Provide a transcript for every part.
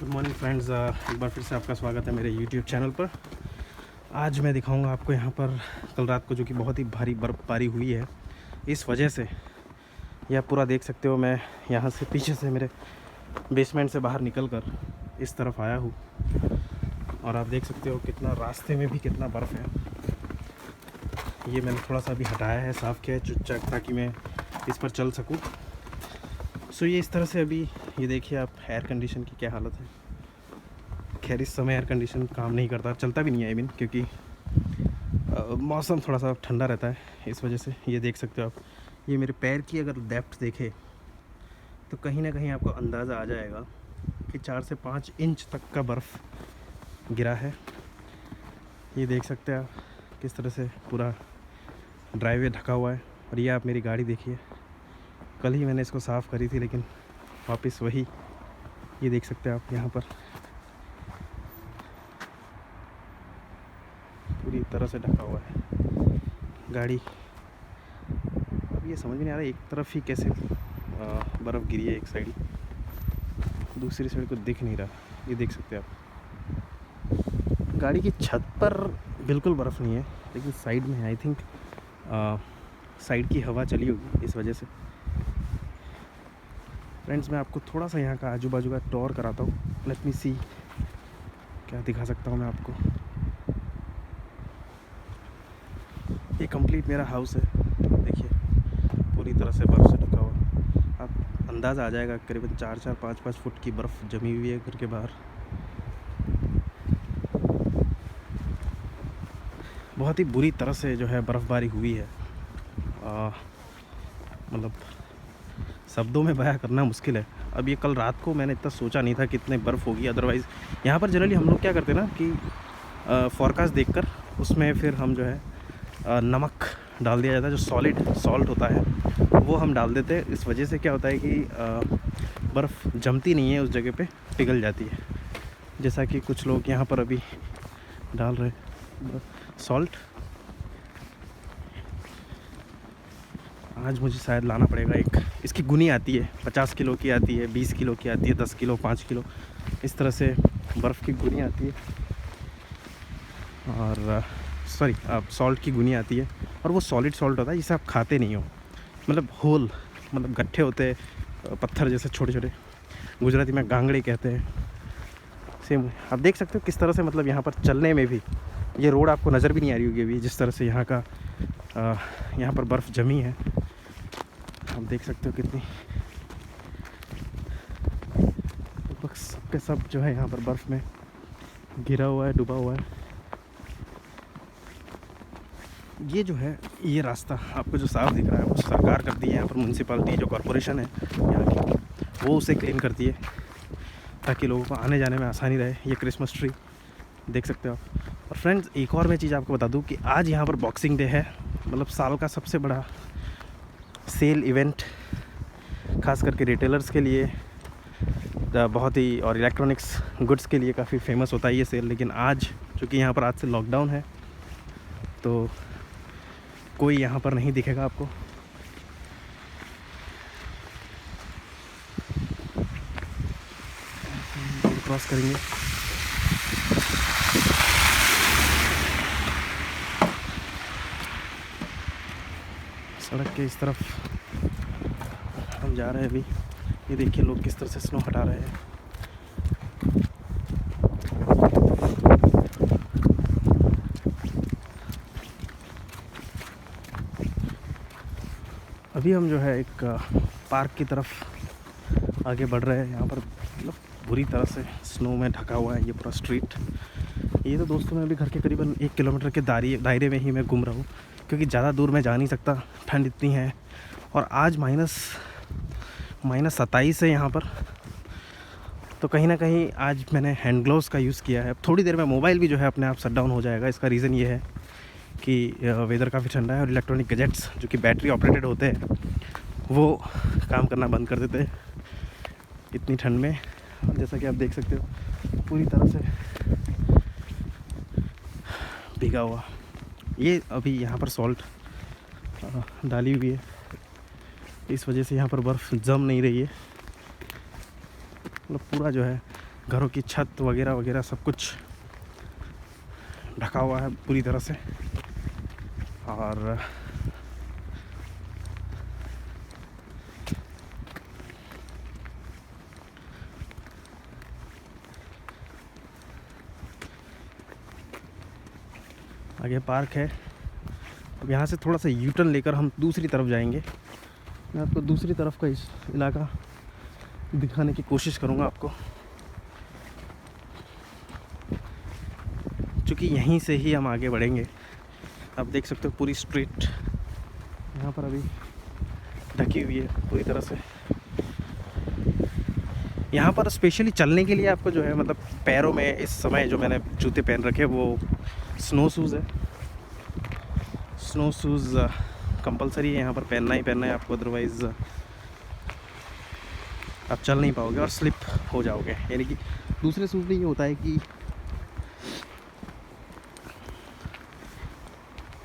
Good morning friends, एक बार फिर से आपका स्वागत है मेरे यूट्यूब चैनल पर। आज मैं दिखाऊंगा आपको यहाँ पर कल रात को जो कि बहुत ही भारी बर्फ़बारी हुई है। इस वजह से यह पूरा देख सकते हो, मैं यहाँ से पीछे से मेरे बेसमेंट से बाहर निकल कर इस तरफ आया हूँ और आप देख सकते हो कितना रास्ते में भी कितना बर्फ़ है। ये मैंने थोड़ा सा अभी हटाया है, साफ़ किया है चुपचाप ताकि मैं इस पर चल सकूँ। सो ये इस तरह से अभी ये देखिए आप, एयर कंडीशन की क्या हालत है। खैर इस समय एयर कंडीशन काम नहीं करता, चलता भी नहीं है इवन, क्योंकि मौसम थोड़ा सा ठंडा रहता है इस वजह से। ये देख सकते हो आप, ये मेरे पैर की अगर डेप्थ देखे तो कहीं ना कहीं आपको अंदाज़ा आ जाएगा कि 4 से 5 इंच तक का बर्फ़ गिरा है। ये देख सकते हैं आप किस तरह से पूरा ड्राइववे ढका हुआ है। और ये आप मेरी गाड़ी देखिए, कल ही मैंने इसको साफ़ करी थी लेकिन वापस वही, ये देख सकते हैं आप यहाँ पर पूरी तरह से ढका हुआ है गाड़ी। अब ये समझ में नहीं आ रहा एक तरफ ही कैसे बर्फ़ गिरी है, एक साइड, दूसरी साइड को दिख नहीं रहा। ये देख सकते हैं आप, गाड़ी की छत पर बिल्कुल बर्फ़ नहीं है लेकिन साइड में आई थिंक साइड की हवा चली होगी इस वजह से। फ्रेंड्स मैं आपको थोड़ा सा यहाँ का आजू बाजू का टूर कराता हूँ। लेट मी सी क्या दिखा सकता हूँ मैं आपको। ये कंप्लीट मेरा हाउस है, देखिए पूरी तरह से बर्फ़ से ढका हुआ। आप अंदाज़ा आ जाएगा, करीबन 4-4, 5-5 फुट की बर्फ़ जमी हुई है घर के बाहर। बहुत ही बुरी तरह से जो है बर्फ़बारी हुई है, मतलब शब्दों में बयां करना मुश्किल है। अब ये कल रात को मैंने इतना सोचा नहीं था कि इतने बर्फ़ होगी। अदरवाइज़ यहाँ पर जनरली हम लोग क्या करते हैं ना कि फॉरकास्ट देखकर उसमें फिर हम जो है नमक डाल दिया जाता है, जो सॉलिड सॉल्ट होता है वो हम डाल देते हैं। इस वजह से क्या होता है कि बर्फ़ जमती नहीं है उस जगह पे, पिघल जाती है। जैसा कि कुछ लोग यहाँ पर अभी डाल रहे हैं सॉल्ट। आज मुझे शायद लाना पड़ेगा एक, इसकी गुनी आती है 50 किलो की आती है, 20 किलो की आती है, 10 किलो, 5 किलो, इस तरह से बर्फ़ की गुनी आती है। और सॉरी, आप सॉल्ट की गुनी आती है और वो सॉलिड सॉल्ट होता है जिसे आप खाते नहीं हो, मतलब होल, मतलब गट्ठे होते हैं पत्थर जैसे छोटे छोटे, गुजराती में गांगड़े कहते हैं। सेम आप देख सकते हो किस तरह से, मतलब यहाँ पर चलने में भी ये रोड आपको नज़र भी नहीं आ रही होगी अभी, जिस तरह से यहाँ का यहाँ पर बर्फ़ जमी है। आप देख सकते हो कितनी, लगभग सब के सब जो है यहाँ पर बर्फ़ में घिरा हुआ है, डूबा हुआ है। ये जो है ये रास्ता आपको जो साफ़ दिख रहा है वो सरकार करती है, यहाँ पर म्यूनसिपालिटी जो कॉरपोरेशन है यहाँ की, वो उसे क्लीन करती है ताकि लोगों को आने जाने में आसानी रहे। ये क्रिसमस ट्री देख सकते हो आप। और फ्रेंड्स एक और मैं चीज़ आपको बता दूं कि आज यहाँ पर बॉक्सिंग डे है, मतलब साल का सबसे बड़ा सेल इवेंट, खास करके रिटेलर्स के लिए बहुत ही, और इलेक्ट्रॉनिक्स गुड्स के लिए काफ़ी फेमस होता है ये सेल। लेकिन आज चूँकि यहाँ पर आज से लॉकडाउन है तो कोई यहाँ पर नहीं दिखेगा आपको। क्रॉस करेंगे, सड़क के इस तरफ हम जा रहे हैं अभी। ये देखिए लोग किस तरह से स्नो हटा रहे हैं। अभी हम जो है एक पार्क की तरफ आगे बढ़ रहे हैं। यहाँ पर मतलब बुरी तरह से स्नो में ढका हुआ है ये पूरा स्ट्रीट। ये तो दोस्तों मैं अभी घर के करीबन 1 किलोमीटर के दायरे में ही मैं घूम रहा हूँ, क्योंकि ज़्यादा दूर मैं जा नहीं सकता, ठंड इतनी है। और आज -27 है यहाँ पर, तो कहीं ना कहीं आज मैंने हैंड ग्लोव्स का यूज़ किया है। अब थोड़ी देर में मोबाइल भी जो है अपने आप शट डाउन हो जाएगा। इसका रीज़न ये है कि वेदर काफ़ी ठंडा है और इलेक्ट्रॉनिक गैजेट्स जो कि बैटरी ऑपरेटेड होते हैं वो काम करना बंद कर देते हैं इतनी ठंड में। और जैसा कि आप देख सकते हो पूरी तरह से भीगा हुआ। ये अभी यहाँ पर सॉल्ट डाली हुई है, इस वजह से यहाँ पर बर्फ़ जम नहीं रही है। मतलब पूरा जो है घरों की छत वगैरह वगैरह सब कुछ ढका हुआ है पूरी तरह से। और आगे पार्क है। अब यहाँ से थोड़ा सा यू टर्न लेकर हम दूसरी तरफ जाएंगे। मैं आपको दूसरी तरफ का इस इलाका दिखाने की कोशिश करूँगा आपको, क्योंकि यहीं से ही हम आगे बढ़ेंगे। आप देख सकते हो पूरी स्ट्रीट यहाँ पर अभी ढकी हुई है पूरी तरह से। यहाँ पर स्पेशली चलने के लिए आपको जो है मतलब पैरों में इस समय जो मैंने जूते पहन रखे वो स्नो शूज़ है। स्नो शूज़ कंपलसरी है, यहाँ पर पहनना ही पहनना है आपको, अदरवाइज़ आप चल नहीं पाओगे और स्लिप हो जाओगे। यानी कि दूसरे शूज़ में ये होता है कि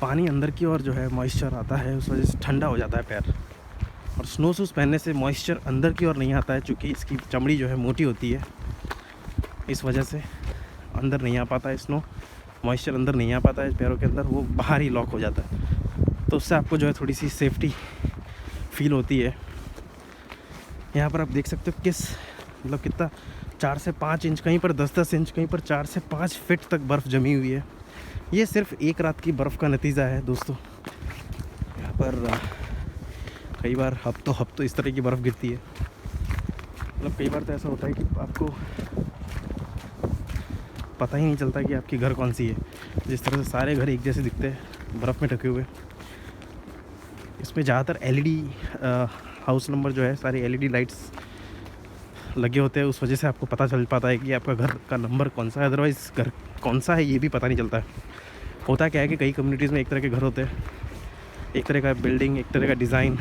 पानी अंदर की ओर जो है मॉइस्चर आता है, उस वजह से ठंडा हो जाता है पैर। और स्नो शूज़ पहनने से मॉइस्चर अंदर की ओर नहीं आता है, क्योंकि इसकी चमड़ी जो है मोटी होती है, इस वजह से अंदर नहीं आ पाता है स्नो, मॉइस्चर अंदर नहीं आ पाता है पैरों के अंदर, वो बाहर ही लॉक हो जाता है। तो उससे आपको जो है थोड़ी सी सेफ्टी फील होती है। यहाँ पर आप देख सकते हो किस मतलब कितना 4 से 5 इंच, कहीं पर 10-10 इंच, कहीं पर 4 से 5 फीट तक बर्फ़ जमी हुई है। ये सिर्फ एक रात की बर्फ़ का नतीजा है दोस्तों। यहाँ पर कई बार हफ्तों इस तरह की बर्फ़ गिरती है। मतलब कई बार तो ऐसा होता है कि आपको पता ही नहीं चलता कि आपकी घर कौन सी है। जिस तरह से सारे घर एक जैसे दिखते हैं बर्फ़ में ढके हुए। इसमें ज़्यादातर एलईडी हाउस नंबर जो है सारे एलईडी लाइट्स लगे होते हैं, उस वजह से आपको पता चल पाता है कि आपका घर का नंबर कौन सा है। अदरवाइज़ घर कौन सा है ये भी पता नहीं चलता है। होता क्या है कि कई कम्युनिटीज़ में एक तरह के घर होते हैं, एक तरह का बिल्डिंग, एक तरह का डिज़ाइन,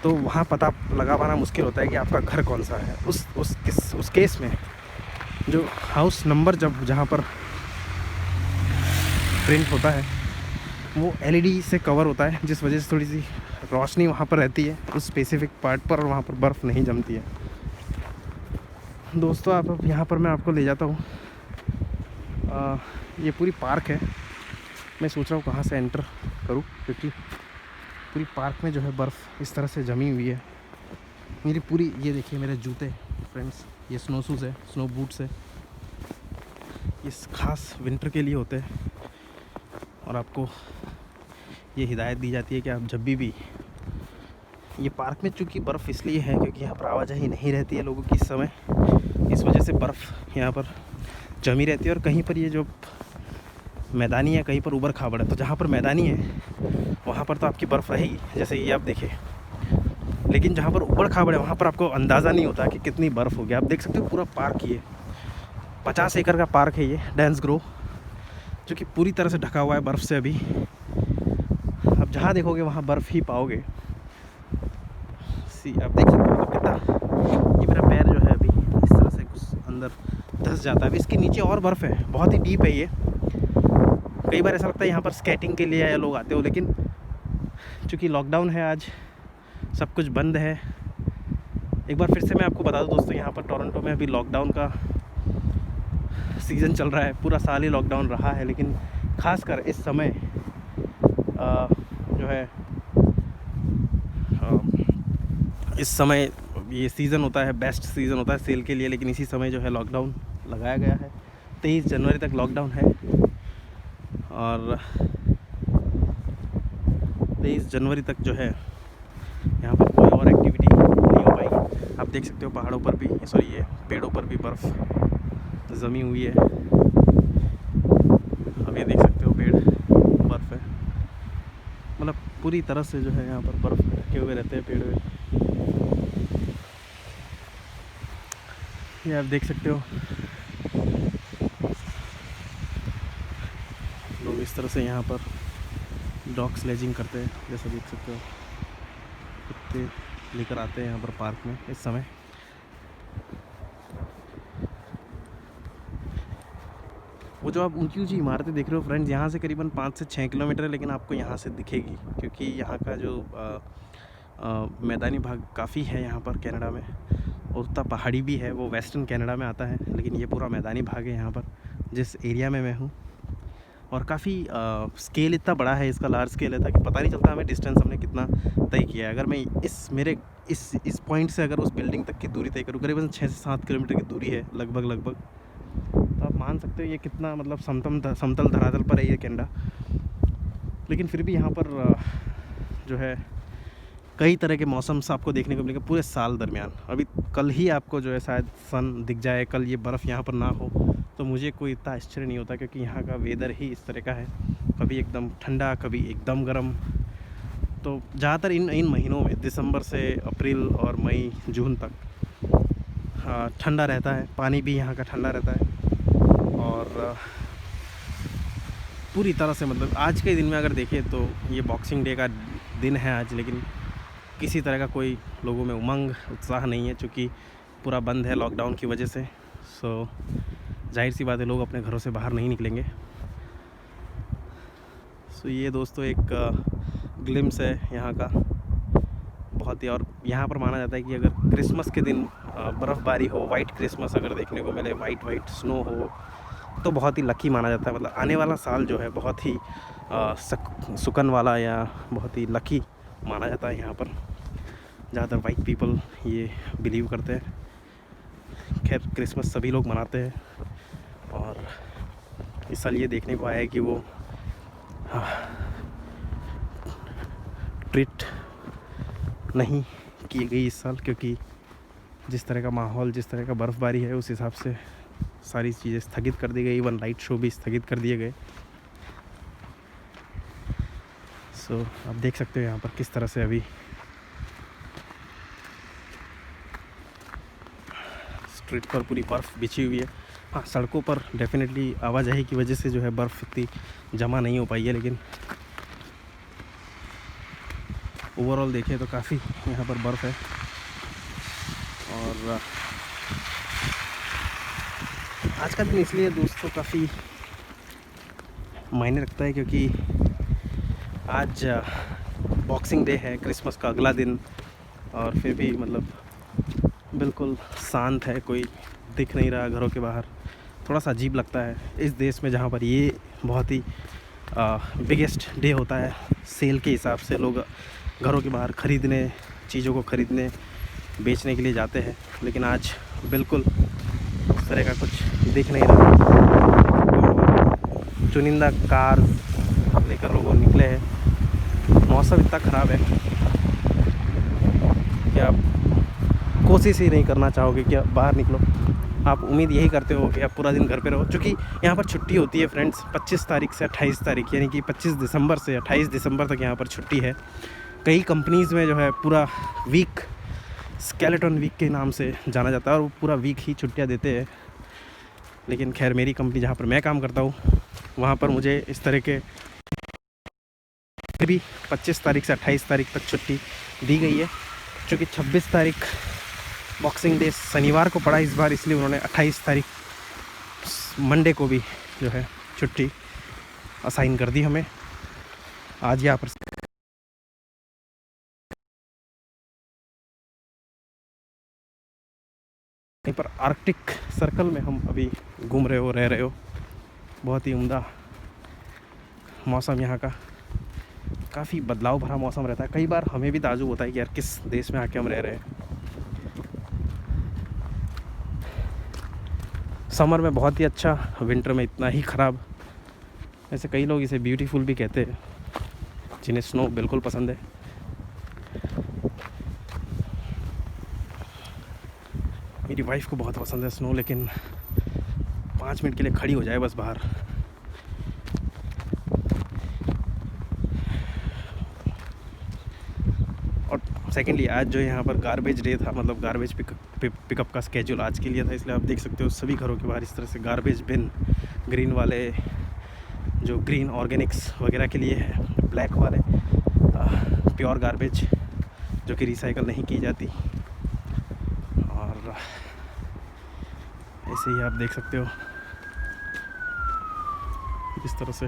तो वहाँ पता लगा पाना मुश्किल होता है कि आपका घर कौन सा है। उस केस में जो हाउस नंबर जहाँ पर प्रिंट होता है वो एलईडी से कवर होता है, जिस वजह से थोड़ी सी रोशनी वहाँ पर रहती है उस स्पेसिफिक पार्ट पर, और वहाँ पर बर्फ़ नहीं जमती है। दोस्तों आप यहाँ पर मैं आपको ले जाता हूँ। ये पूरी पार्क है। मैं सोच रहा हूँ कहाँ से एंटर करूँ, क्योंकि पूरी पार्क में जो है बर्फ़ इस तरह से जमी हुई है। मेरी पूरी ये देखिए मेरे जूते फ्रेंड्स, ये स्नो शूज़ है, स्नो बूट्स है, ये ख़ास विंटर के लिए होते हैं। और आपको ये हिदायत दी जाती है कि आप जब भी ये पार्क में, चूँकि बर्फ़ इसलिए है क्योंकि यहाँ पर आवाजाही नहीं रहती है लोगों की इस समय, इस वजह से बर्फ़ यहाँ पर जमी रहती है। और कहीं पर ये जो मैदानी है, कहीं पर ऊबड़ खाबड़ है, तो जहाँ पर मैदानी है वहाँ पर तो आपकी बर्फ़ रहेगी, जैसे ये आप देखें। लेकिन जहाँ पर ऊबड़ खाबड़ है वहाँ पर आपको अंदाज़ा नहीं होता कि कितनी बर्फ़ होगी। आप देख सकते हो पूरा पार्क, ये 50 एकड़ का पार्क है ये डेंस ग्रो, जो कि पूरी तरह से ढका हुआ है बर्फ़ से। अभी आप जहाँ देखोगे वहाँ बर्फ़ ही पाओगे। आप देख सकते हो तो कितना ये मेरा पैर जो है अभी इस तरह से कुछ अंदर धंस जाता है। अभी इसके नीचे और बर्फ़ है, बहुत ही डीप है ये। कई बार ऐसा लगता है यहाँ पर स्केटिंग के लिए या लोग आते हो, लेकिन चूँकि लॉकडाउन है, आज सब कुछ बंद है। एक बार फिर से मैं आपको बता दूँ दोस्तों, यहाँ पर टोरंटो में अभी लॉकडाउन का सीज़न चल रहा है। पूरा साल ही लॉकडाउन रहा है, लेकिन ख़ासकर इस समय जो है इस समय ये सीज़न होता है, बेस्ट सीज़न होता है सेल के लिए। लेकिन इसी समय जो है लॉकडाउन लगाया गया है। 23 जनवरी तक लॉकडाउन है, और 23 जनवरी तक जो है यहाँ पर कोई और एक्टिविटी नहीं हो पाएगी। आप देख सकते हो पहाड़ों पर भी, सॉरी ये पेड़ों पर भी बर्फ़ जमी हुई है। अब ये देख सकते हो पेड़ बर्फ़ है, मतलब पूरी तरह से जो है यहाँ पर बर्फ़ ढके हुए रहते हैं पेड़। ये आप देख सकते हो लोग इस तरह से यहाँ पर डॉग स्लेजिंग करते हैं, जैसा देख सकते हो कुत्ते लेकर आते हैं यहाँ पर पार्क में इस समय। वो जो आप ऊंची ऊंची इमारतें देख रहे हो फ्रेंड्स, यहाँ से करीबन 5 से 6 किलोमीटर है, लेकिन आपको यहाँ से दिखेगी, क्योंकि यहाँ का जो मैदानी भाग काफ़ी है यहाँ पर कनाडा में। और उतना पहाड़ी भी है, वो वेस्टर्न कनाडा में आता है, लेकिन ये पूरा मैदानी भाग है यहाँ पर जिस एरिया में मैं हूँ। और काफ़ी स्केल इतना बड़ा है इसका, लार्ज स्केल है, ताकि पता नहीं चलता हमें डिस्टेंस हमने कितना तय किया है। अगर मैं इस पॉइंट से अगर उस बिल्डिंग तक की दूरी तय करूँ, करीबन 6 से 7 किलोमीटर की दूरी है लगभग, तो आप मान सकते हो ये कितना मतलब समतल धरातल पर है ये कनाडा। लेकिन फिर भी यहाँ पर जो है कई तरह के मौसम आपको देखने को मिलेंगे पूरे साल दरमियान। अभी कल ही आपको जो है शायद सन दिख जाए, कल ये बर्फ़ यहाँ पर ना हो तो मुझे कोई इतना आश्चर्य नहीं होता, क्योंकि यहाँ का वेदर ही इस तरह का है, कभी एकदम ठंडा कभी एकदम गर्म। तो ज़्यादातर इन महीनों में दिसंबर से अप्रैल और मई जून तक ठंडा रहता है, पानी भी यहाँ का ठंडा रहता है। और पूरी तरह से मतलब आज के दिन में अगर देखें तो ये बॉक्सिंग डे का दिन है आज, लेकिन किसी तरह का कोई लोगों में उमंग उत्साह नहीं है, क्योंकि पूरा बंद है लॉकडाउन की वजह से। सो जाहिर सी बात है लोग अपने घरों से बाहर नहीं निकलेंगे। सो ये दोस्तों एक ग्लिम्स है यहाँ का बहुत ही। और यहाँ पर माना जाता है कि अगर क्रिसमस के दिन बर्फ़बारी हो, वाइट क्रिसमस अगर देखने को मिले, वाइट स्नो हो, तो बहुत ही लकी माना जाता है। मतलब आने वाला साल जो है बहुत ही सुकन वाला या बहुत ही लकी माना जाता है। यहाँ पर ज़्यादातर वाइट पीपल ये बिलीव करते हैं। खैर क्रिसमस सभी लोग मनाते हैं, और इस साल ये देखने को आया है कि वो ट्रीट नहीं की गई इस साल, क्योंकि जिस तरह का माहौल, जिस तरह का बर्फ़बारी है, उस हिसाब से सारी चीज़ें स्थगित कर दी गई। इवन लाइट शो भी स्थगित कर दिए गए। सो आप देख सकते हो यहाँ पर किस तरह से अभी स्ट्रीट पर पूरी बर्फ़ बिछी हुई है। हाँ, सड़कों पर डेफिनेटली आवाजाही की वजह से जो है बर्फ़ इतनी जमा नहीं हो पाई है, लेकिन ओवरऑल देखें तो काफ़ी यहाँ पर बर्फ़ है। और आज का दिन इसलिए दोस्तों काफ़ी मायने रखता है, क्योंकि आज बॉक्सिंग डे है, क्रिसमस का अगला दिन, और फिर भी मतलब बिल्कुल शांत है, कोई दिख नहीं रहा घरों के बाहर। थोड़ा सा अजीब लगता है इस देश में, जहाँ पर ये बहुत ही बिगेस्ट डे होता है। सेल के हिसाब से लोग घरों के बाहर ख़रीदने, चीज़ों को ख़रीदने बेचने के लिए जाते हैं, लेकिन आज बिल्कुल उस तरह का कुछ दिख नहीं रहा। तो चुनिंदा कार लेकर लोग निकले हैं। मौसम इतना ख़राब है कि आप कोशिश ही नहीं करना चाहोगे कि आप बाहर निकलो। आप उम्मीद यही करते हो कि आप पूरा दिन घर पे रहो, क्योंकि यहाँ पर छुट्टी होती है फ्रेंड्स 25 तारीख से 28 तारीख, यानी कि 25 दिसंबर से 28 दिसंबर तक यहाँ पर छुट्टी है। कई कंपनीज़ में जो है पूरा वीक स्केलेटन वीक के नाम से जाना जाता है, और वो पूरा वीक ही छुट्टियाँ देते हैं। लेकिन खैर मेरी कंपनी जहाँ पर मैं काम करता हूँ, वहाँ पर मुझे इस तरह के भी 25 तारीख से 28 तारीख तक छुट्टी दी गई है। क्योंकि 26 तारीख बॉक्सिंग डे शनिवार को पड़ा इस बार, इसलिए उन्होंने 28 तारीख मंडे को भी जो है छुट्टी असाइन कर दी हमें। आज यहाँ पर कहीं पर आर्कटिक सर्कल में हम अभी घूम रहे हो, रह रहे हो। बहुत ही उम्दा मौसम यहाँ का, काफ़ी बदलाव भरा मौसम रहता है। कई बार हमें भी ताज्जुब होता है कि यार किस देश में आके हम रह रहे हैं। समर में बहुत ही अच्छा, विंटर में इतना ही ख़राब। ऐसे कई लोग इसे ब्यूटीफुल भी कहते हैं, जिन्हें स्नो बिल्कुल पसंद है। मेरी वाइफ को बहुत पसंद है स्नो, लेकिन 5 मिनट के लिए खड़ी हो जाए बस बाहर, और सेकेंडली आज जो यहाँ पर गार्बेज डे था, मतलब गार्बेज पिकअप का स्केड्यूल आज के लिए था, इसलिए आप देख सकते हो सभी घरों के बाहर इस तरह से गार्बेज बिन, ग्रीन वाले जो ग्रीन ऑर्गेनिक्स वगैरह के लिए है, ब्लैक वाले प्योर गार्बेज जो कि रिसाइकल नहीं की जाती। और ऐसे ही आप देख सकते हो इस तरह से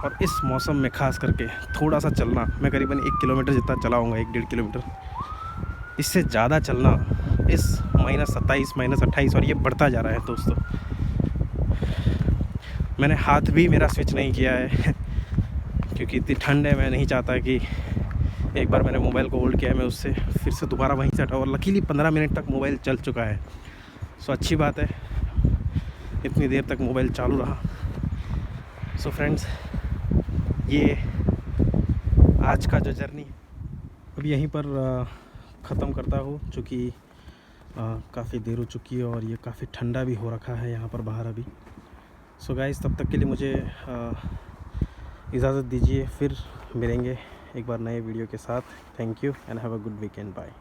और इस मौसम में ख़ास करके थोड़ा सा चलना, मैं करीबन 1 किलोमीटर जितना चला होऊंगा, 1-1.5 किलोमीटर, इससे ज़्यादा चलना इस -27 -28, और ये बढ़ता जा रहा है दोस्तों। मैंने हाथ भी मेरा स्विच नहीं किया है क्योंकि इतनी ठंड है, मैं नहीं चाहता कि एक बार मैंने मोबाइल को होल्ड किया है मैं उससे फिर से दोबारा वहीं से हटाऊँ। और लकीली 15 मिनट तक मोबाइल चल चुका है, सो अच्छी बात है, इतनी देर तक मोबाइल चालू रहा। सो फ्रेंड्स, ये आज का जो जर्नी अब यहीं पर ख़त्म करता हूँ, चूँकि काफ़ी देर हो चुकी है और ये काफ़ी ठंडा भी हो रखा है यहाँ पर बाहर अभी। सो गाइस, तब तक के लिए मुझे इजाज़त दीजिए, फिर मिलेंगे एक बार नए वीडियो के साथ। Thank you and have a good weekend, bye.